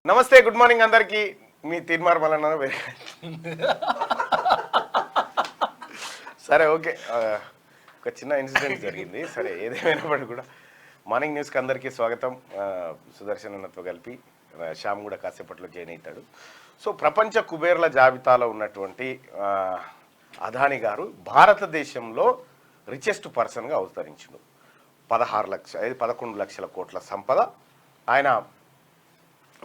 నమస్తే, good morning అందరికి. మీ తీర్మార్ మల్లన్న సరే, ఓకే. ఒక చిన్న ఇన్సిడెంట్ జరిగింది. సరే, ఏదేమైనప్పటికీ కూడా మార్నింగ్ న్యూస్కి అందరికీ స్వాగతం. సుదర్శన్ అన్నతో కలిపి శ్యామ్ కూడా కాసేపట్లో జాయిన్ అవుతాడు. సో ప్రపంచ కుబేర్ల జాబితాలో ఉన్నటువంటి అదానీ గారు భారతదేశంలో రిచెస్ట్ పర్సన్గా అవతరించిండు. 11 లక్షల కోట్ల సంపద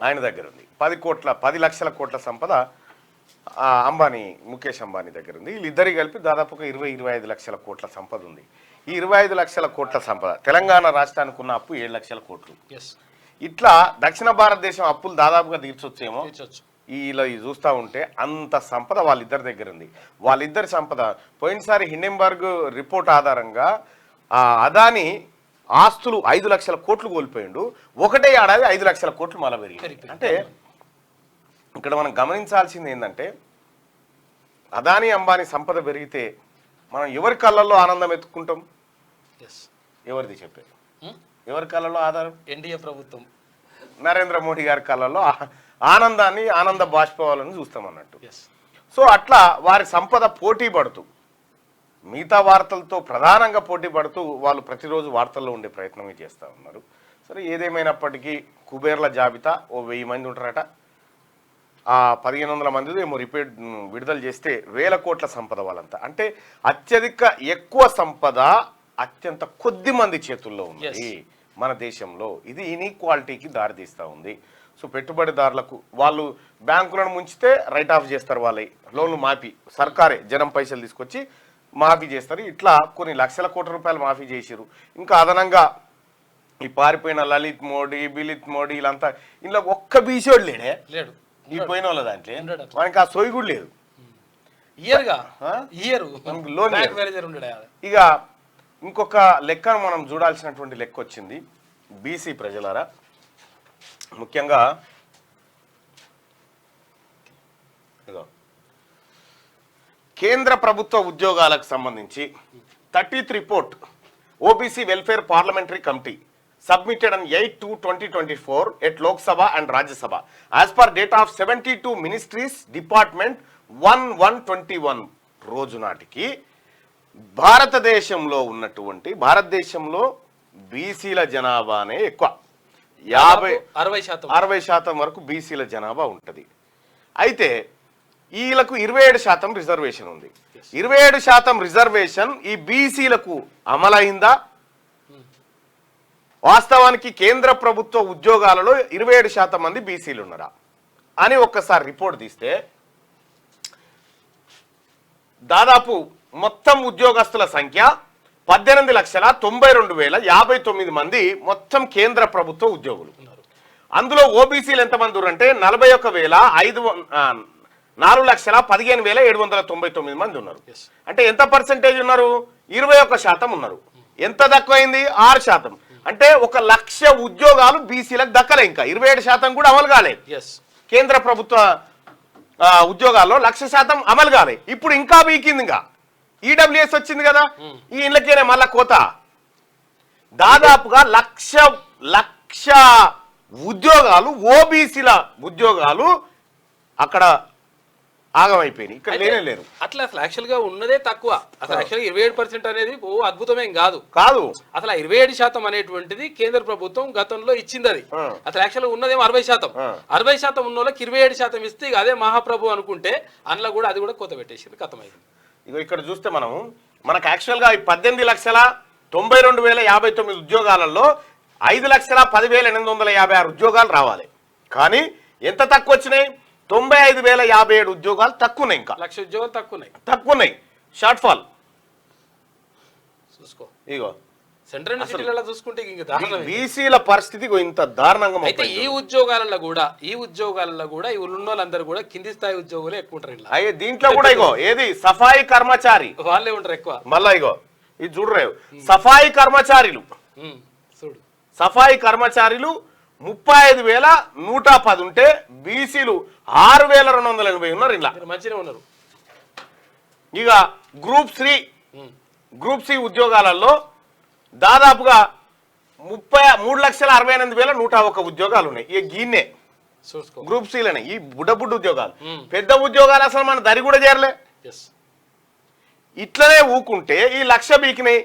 ఆయన దగ్గర ఉంది. 10 లక్షల కోట్ల సంపద ముఖేష్ అంబానీ దగ్గర ఉంది. వీళ్ళిద్దరికి కలిపి దాదాపు 20-25 లక్షల కోట్ల సంపద ఉంది. ఈ 25 లక్షల కోట్ల సంపద తెలంగాణ రాష్ట్రానికి ఉన్న అప్పు 7 లక్షల కోట్లు. ఇట్లా దక్షిణ భారతదేశం అప్పులు దాదాపుగా తీర్చొచ్చేమో. ఇలా చూస్తూ ఉంటే అంత సంపద వాళ్ళిద్దరి దగ్గర ఉంది. వాళ్ళిద్దరి సంపద పోయినసారి హిండెన్బర్గ్ రిపోర్ట్ ఆధారంగా అదానీ ఆస్తులు 5 లక్షల కోట్లు కోల్పోయిండు. ఒకటే ఏడాది 5 లక్షల కోట్లు మళ్ళీ పెరిగింది. అంటే ఇక్కడ మనం గమనించాల్సింది ఏంటంటే అదానీ అంబానీ సంపద పెరిగితే మనం ఎవరి కళ్ళల్లో ఆనందం ఎత్తుకుంటాం? ఎవరిది చెప్పే? ఎవరి కళ్ళల్లో ఆధారం? ఎన్డీఏ ప్రభుత్వం, నరేంద్ర మోడీ గారి కళ్ళల్లో ఆనందాన్ని, ఆనంద బాష్పాలను చూస్తాం అన్నట్టు. సో అట్లా వారి సంపద పోటీ పడుతూ మిగతా వార్తలతో ప్రధానంగా పోటీ పడుతూ వాళ్ళు ప్రతిరోజు వార్తల్లో ఉండే ప్రయత్నమే చేస్తూ ఉన్నారు. సరే, ఏదేమైనప్పటికీ కుబేర్ల జాబితా 1000 మంది ఉంటారట. 1500 మంది ఏమో రిపీట్ విడుదల చేస్తే 1000 కోట్ల సంపద వాళ్ళంతా. అంటే అత్యధిక ఎక్కువ సంపద అత్యంత కొద్ది మంది చేతుల్లో ఉంది మన దేశంలో. ఇది ఇన్ఈక్వాలిటీకి దారితీస్తూ ఉంది. సో పెట్టుబడిదారులకు వాళ్ళు బ్యాంకులను ముంచితే రైట్ ఆఫ్ చేస్తారు, వాళ్ళ లోన్లు మాఫీ, సర్కారే జనం పైసలు తీసుకొచ్చి మాఫీ చేస్తారు. ఇట్లా కొన్ని లక్షల కోట్ల రూపాయలు మాఫీ చేసారు. ఇంకా అదనంగా ఈ పారిపోయిన లలిత్ మోడీ, బిలిత్ మోడీ వీళ్ళంతా ఇంట్లో ఒక్క బీసోడు లేడు. ఈ పోయిన వాళ్ళ దాంట్లో మనకి ఆ సోయి కూడా లేదు. లోన్. ఇక ఇంకొక లెక్కను మనం చూడాల్సినటువంటి లెక్క వచ్చింది. బీసీ ప్రజలారా, ముఖ్యంగా కేంద్ర ప్రభుత్వ ఉద్యోగాలకు సంబంధించి 30th report OBC welfare parliamentary committee submitted on 8/2/2024 at Lok Sabha and Rajya Sabha. As per data of 72 ministries, department 1/1/21 రోజు నాటికి భారతదేశంలో బీసీల జనాభానే ఎక్కువ. 60% వరకు బీసీల జనాభా ఉంటుంది. అయితే వీళ్ళకు 27% రిజర్వేషన్ ఉంది. 27% రిజర్వేషన్ ఈ బీసీలకు అమలైందా? వాస్తవానికి కేంద్ర ప్రభుత్వ ఉద్యోగాలలో 27% మంది బీసీలు ఉన్నారా అని ఒక్కసారి రిపోర్ట్ తీస్తే దాదాపు మొత్తం ఉద్యోగస్తుల సంఖ్య 18,92,059 మంది మొత్తం కేంద్ర ప్రభుత్వ ఉద్యోగులు. అందులో ఓబీసీలు ఎంతమంది అంటే 4,15,799 మంది ఉన్నారు. అంటే ఎంత పర్సెంటేజ్ ఉన్నారు? 21% ఉన్నారు. ఎంత తక్కువైంది? 6%. అంటే 1,00,000 ఉద్యోగాలు బీసీలకు దక్కలే. ఇంకా 27% కూడా అమలు కాలే. కేంద్ర ప్రభుత్వ ఉద్యోగాల్లో 1,00,000% అమలు కాలే. ఇప్పుడు ఇంకా వీకింది. ఇంకా ఈడబ్ల్యూఎస్ వచ్చింది కదా, ఈ ఇళ్ళకేనే మళ్ళా కోత. దాదాపుగా 1,00,000 ఉద్యోగాలు, ఓబీసీల ఉద్యోగాలు అక్కడ ఆగమైపోయినాయి. ఇక్కడ లేరు. అట్లా అసలు యాక్చువల్ గా ఉన్నదే తక్కువ. అసలు యాక్చువల్గా 27% అనేది అద్భుతమేం కాదు. అసలు 27% అనేటువంటిది కేంద్ర ప్రభుత్వం గతంలో ఇచ్చింది. అది అసలు యాక్చువల్ గా ఉన్నదేమో 60%. 60% ఉన్న వాళ్ళకి 27% ఇస్తే అదే మహాప్రభు అనుకుంటే అందులో కూడా అది కూడా కోత పెట్టేసింది, కథమైంది. ఇక ఇక్కడ చూస్తే మనకు యాక్చువల్ గా 18,92,059 ఉద్యోగాలలో 5,10,856 ఉద్యోగాలు రావాలి. కానీ ఎంత తక్కువ వచ్చినాయి? 95,057 ఉద్యోగాలు తక్కువన్నాయి. ఇంకా 1,00,000 ఉద్యోగాలు తక్కువన్నాయి. షార్ట్ ఫాల్ చూసుకో. ఇగో సెంట్రల్ యూనివర్సిటీలలో చూసుకుంటే బీసీల పరిస్థితి ఇంత దారుణంగా. అయితే ఈ ఉద్యోగాలలో కూడా ఈ ఉన్నోళ్ళందరూ కూడా కింది స్థాయి ఉద్యోగులే ఎక్కువ ఉంటారు. అయ్యే దీంట్లో కూడా ఇగో ఏది సఫాయి కర్మచారి వాళ్ళే ఉంటారు ఎక్కువ. మళ్ళా ఇగో ఇది చూడరే, సఫాయి కర్మచారులు 35,110 ఉంటే బీసీలు 6,280 ఉన్నారు. ఇలా మంచిగా ఉన్నారు. ఇక గ్రూప్ సి ఉద్యోగాలలో దాదాపుగా 33,68,101 ఉద్యోగాలు ఉన్నాయి. ఇక గీన్నే చూసుకో గ్రూప్ సిలోనే ఈ బుడ్డ ఉద్యోగాలు, పెద్ద ఉద్యోగాలు అసలు మన దరి కూడా చేరలే. ఇట్లనే ఊకుంటే ఈ 1,00,000 బీకినాయి.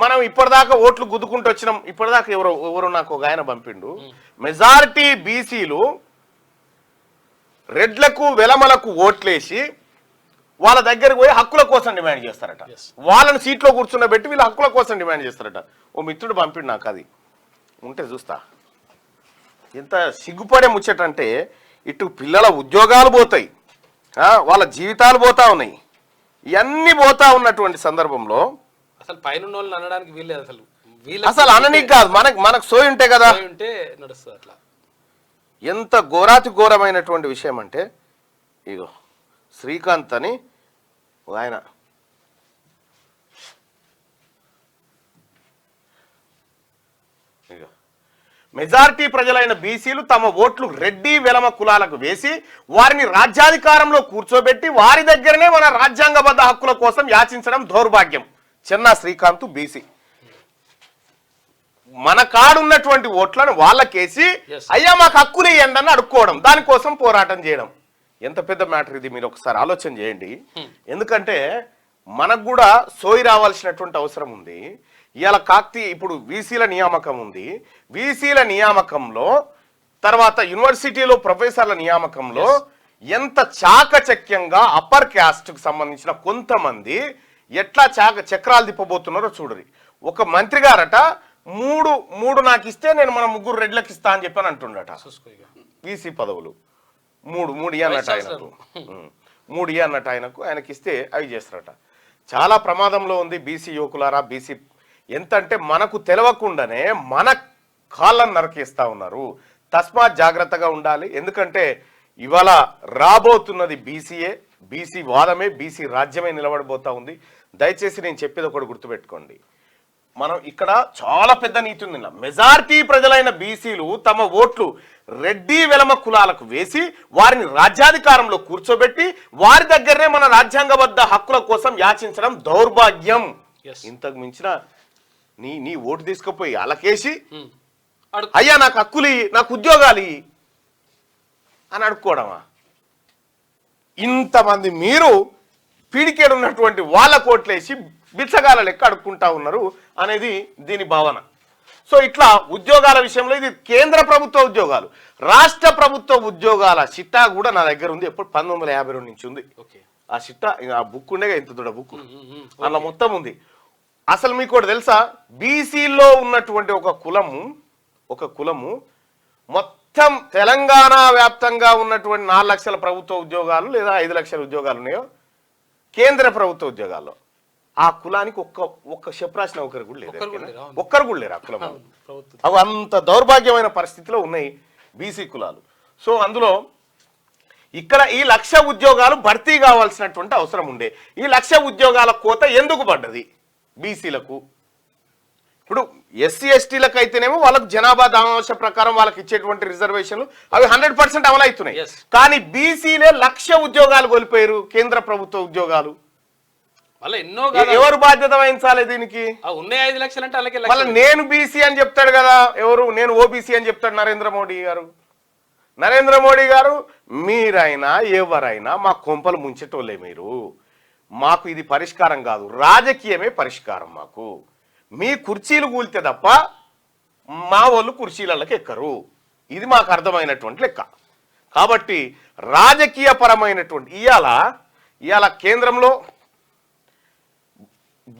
మనం ఇప్పటిదాకా ఓట్లు గుద్దుకుంటూ వచ్చినాం. ఇప్పటిదాకా ఎవరు నాకు ఒక ఆయన పంపిండు, మెజారిటీ బీసీలు రెడ్లకు వెలమలకు ఓట్లేసి వాళ్ళ దగ్గరకు పోయి హక్కుల కోసం డిమాండ్ చేస్తారట. వాళ్ళని సీట్లో కూర్చున్నబెట్టి వీళ్ళు హక్కుల కోసం డిమాండ్ చేస్తారట. ఓ మిత్రుడు పంపిండు నాకు, అది ఉంటే చూస్తా. ఎంత సిగ్గుపడే ముచ్చటంటే ఇటు పిల్లల ఉద్యోగాలు పోతాయి, వాళ్ళ జీవితాలు పోతా ఉన్నాయి. ఇవన్నీ పోతా ఉన్నటువంటి సందర్భంలో అసలు పైన అనడానికి వీల్లేదు. అసలు అననీకి కాదు, మనకు సోయి ఉంటే కదా నడుస్తుంది. అట్లా ఎంత ఘోరాతి ఘోరమైనటువంటి విషయం అంటే, ఇగో శ్రీకాంత్ అని ఆయన మెజారిటీ ప్రజలైన బీసీలు తమ ఓట్లు రెడ్డి వెలమ కులాలకు వేసి వారిని రాజ్యాధికారంలో కూర్చోబెట్టి వారి దగ్గరనే మన రాజ్యాంగబద్ధ హక్కుల కోసం యాచించడం దౌర్భాగ్యం. చెన్నా శ్రీకాంత్ బీసీ. మన కాడున్నటువంటి ఓట్లను వాళ్ళకేసి అయ్యా మాకు హక్కులు ఇవ్వండి అని అడుక్కోవడం, దానికోసం పోరాటం చేయడం. ఎంత పెద్ద మ్యాటర్ ఇది, మీరు ఒకసారి ఆలోచన చేయండి. ఎందుకంటే మనకు కూడా సోయి రావాల్సినటువంటి అవసరం ఉంది. ఇవాళ ఇప్పుడు వీసీల నియామకం ఉంది. వీసీల నియామకంలో తర్వాత యూనివర్సిటీలో ప్రొఫెసర్ల నియామకంలో ఎంత చాకచక్యంగా అప్పర్ క్యాస్ట్కు సంబంధించిన కొంతమంది ఎట్లా చక్రాలు తిప్పబోతున్నారో చూడరి. ఒక మంత్రి గారట మూడు నాకు ఇస్తే నేను మన 3 రెడ్లకు ఇస్తా అని చెప్పని అంటుండట. వీసీ పదవులు మూడు అన్నట్టు ఆయనకు 3 అన్నట్టు ఆయనకి ఇస్తే అవి చేస్తారట. చాలా ప్రమాదంలో ఉంది బీసీ యువకులారా. బీసీ ఎంత అంటే మనకు తెలవకుండానే మన కాళ్ళను నరికేస్తా ఉన్నారు. తస్మాత్ జాగ్రత్తగా ఉండాలి. ఎందుకంటే ఇవాళ రాబోతున్నది బీసీఏ, బీసీ వాదమే, బీసీ రాజ్యమే నిలబడబోతా ఉంది. దయచేసి నేను చెప్పేది ఒకటి గుర్తుపెట్టుకోండి. మనం ఇక్కడ చాలా పెద్ద నీతి ఉంది. మెజారిటీ ప్రజలైన బీసీలు తమ ఓట్లు రెడ్డి వెలమ కులాలకు వేసి వారిని రాజ్యాధికారంలో కూర్చోబెట్టి వారి దగ్గరనే మన రాజ్యాంగబద్ధ హక్కుల కోసం యాచించడం దౌర్భాగ్యం. ఇంతకు మించిన నీ ఓటు తీసుకుపోయి అలాకేసి అయ్యా నాకు హక్కులు, నాకు ఉద్యోగాలు అని అడుక్కోవడమా? ఇంతమంది మీరు పీడికేడున్నటువంటి వాళ్ళ కోట్లేసి బిచ్చగాల లెక్క అడుక్కుంటా ఉన్నారు అనేది దీని భావన. సో ఇట్లా ఉద్యోగాల విషయంలో ఇది కేంద్ర ప్రభుత్వ ఉద్యోగాలు, రాష్ట్ర ప్రభుత్వ ఉద్యోగాల చిట్టా కూడా నా దగ్గర ఉంది. ఎప్పుడు 1952 నుంచి ఉంది ఆ చిట్టా. ఆ బుక్ ఉండేగా, ఇంత దొడ్డ బుక్, అలా మొత్తం ఉంది. అసలు మీకు కూడా తెలుసా, బీసీలో ఉన్నటువంటి ఒక కులము మొత్తం తెలంగాణ వ్యాప్తంగా ఉన్నటువంటి 4 లక్షల ప్రభుత్వ ఉద్యోగాలు లేదా 5 లక్షల ఉద్యోగాలు ఉన్నాయో కేంద్ర ప్రభుత్వ ఉద్యోగాల్లో, ఆ కులానికి ఒక్క చెప్రాసిన ఒకరు కూడా లేరు ఆ కులం. అవి అంత దౌర్భాగ్యమైన పరిస్థితిలో ఉన్నాయి బీసీ కులాలు. సో అందులో ఇక్కడ ఈ 1,00,000 ఉద్యోగాలు భర్తీ కావాల్సినటువంటి అవసరం ఉండే. ఈ 1,00,000 ఉద్యోగాల కోత ఎందుకు పడ్డది బీసీలకు? ఇప్పుడు ఎస్సీ ఎస్టీలకు అయితేనేమో వాళ్ళకు జనాభా దామాంశ ప్రకారం వాళ్ళకి ఇచ్చేటువంటి రిజర్వేషన్లు అవి 100% అమలు అవుతున్నాయి. కానీ బీసీలే 1,00,000 ఉద్యోగాలు కోల్పోయారు, కేంద్ర ప్రభుత్వ ఉద్యోగాలు. ఎవరు బాధ్యత వహించాలి దీనికి? ఉన్నాయి 5 లక్షలు అంటే అలాగే. మళ్ళీ నేను బీసీ అని చెప్తాడు కదా, ఎవరు నేను ఓబీసీ అని చెప్తాడు నరేంద్ర మోడీ గారు. మీరైనా ఎవరైనా మా కొంపలు ముంచేటోళ్ళే మీరు. మాకు ఇది పరిష్కారం కాదు, రాజకీయమే పరిష్కారం మాకు. మీ కుర్చీలు కూలితే తప్ప మా వాళ్ళు కుర్చీలకి ఎక్కరు. ఇది మాకు అర్థమైనటువంటి లెక్క. కాబట్టి రాజకీయ పరమైనటువంటి ఇవాళ కేంద్రంలో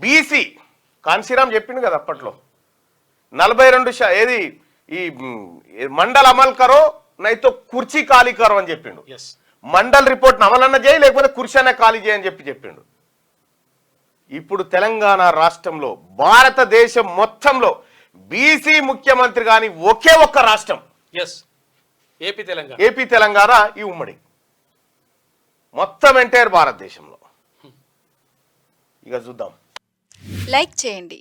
బీసీ కాన్సీరామ్ చెప్పింది కదా అప్పట్లో 42 ఏది ఈ మండల్ అమలు కరో నైతో కుర్చీ ఖాళీ కరో అని చెప్పిండు. మండల్ రిపోర్ట్ అమలన్న చేయి, లేకపోతే కుర్చీ అన్న ఖాళీ చేయని చెప్పిండు. ఇప్పుడు తెలంగాణ రాష్ట్రంలో భారతదేశం మొత్తంలో బీసీ ముఖ్యమంత్రి కానీ ఒకే ఒక్క రాష్ట్రం ఏపీ తెలంగాణ. ఈ ఉమ్మడి మొత్తం ఎంటైర్ భారతదేశంలో. ఇక చూద్దాం. లైక్ చేయండి.